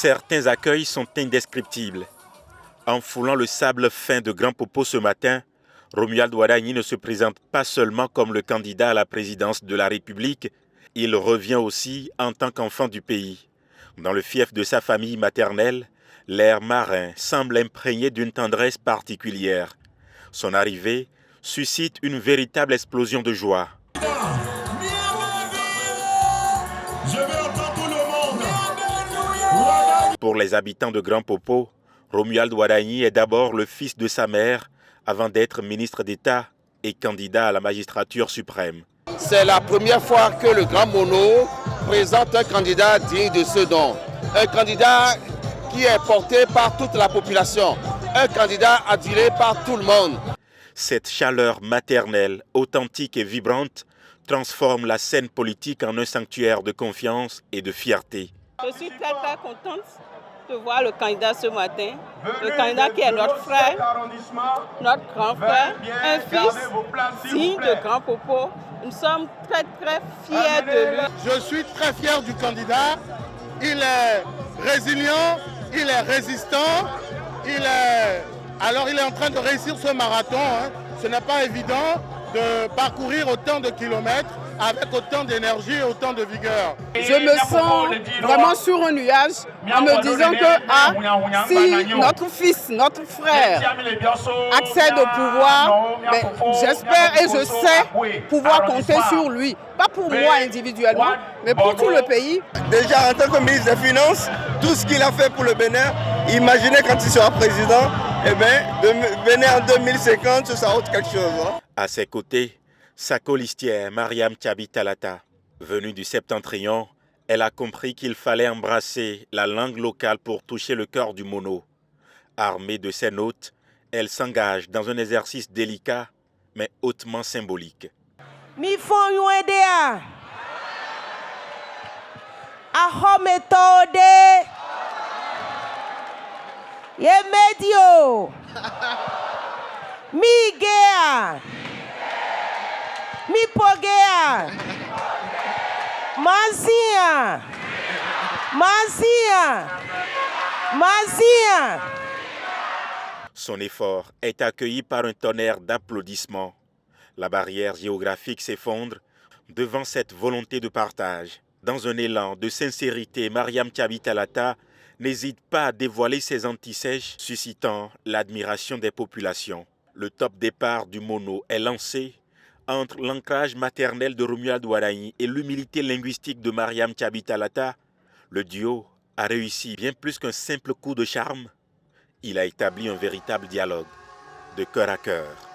Certains accueils sont indescriptibles. En foulant le sable fin de Grand Popo ce matin, Romuald Wadanyi ne se présente pas seulement comme le candidat à la présidence de la République, il revient aussi en tant qu'enfant du pays. Dans le fief de sa famille maternelle, l'air marin semble imprégné d'une tendresse particulière. Son arrivée suscite une véritable explosion de joie. Pour les habitants de Grand Popo, Romuald Wadanyi est d'abord le fils de sa mère avant d'être ministre d'État et candidat à la magistrature suprême. C'est la première fois que le Grand Mono présente un candidat digne de ce nom. Un candidat qui est porté par toute la population. Un candidat admiré par tout le monde. Cette chaleur maternelle, authentique et vibrante transforme la scène politique en un sanctuaire de confiance et de fierté. Je suis très contente de voir le candidat ce matin, le candidat qui est notre frère, notre grand frère, un fils digne de Grand Popo. Nous sommes très fiers de lui. Je suis très fier du candidat. Il est résilient, il est résistant, il est en train de réussir ce marathon. Ce n'est pas évident de parcourir autant de kilomètres avec autant d'énergie et autant de vigueur. Je me sens vraiment sur un nuage en me disant que si notre fils, notre frère accède au pouvoir, j'espère et je sais pouvoir compter sur lui. Pas pour moi individuellement, mais pour tout le pays. Déjà en tant que ministre des Finances, tout ce qu'il a fait pour le Bénin, imaginez quand il sera président, de Bénin en 2050, ce sera autre quelque chose. À ses côtés, sa colistière Mariam Thiaby Talata. Venue du Septentrion, elle a compris qu'il fallait embrasser la langue locale pour toucher le cœur du mono. Armée de ses notes, elle s'engage dans un exercice délicat, mais hautement symbolique. Mi font yon ede a hometode ye medio mi gea mi pogea mazia Son effort est accueilli par un tonnerre d'applaudissements. La barrière géographique s'effondre devant cette volonté de partage. Dans un élan de sincérité, Mariam Thiaby Talata n'hésite pas à dévoiler ses antisèches, suscitant l'admiration des populations. Le top départ du mono est lancé entre l'ancrage maternel de Romuald Wadanyi et l'humilité linguistique de Mariam Thiaby Talata. Le duo a réussi bien plus qu'un simple coup de charme. Il a établi un véritable dialogue de cœur à cœur.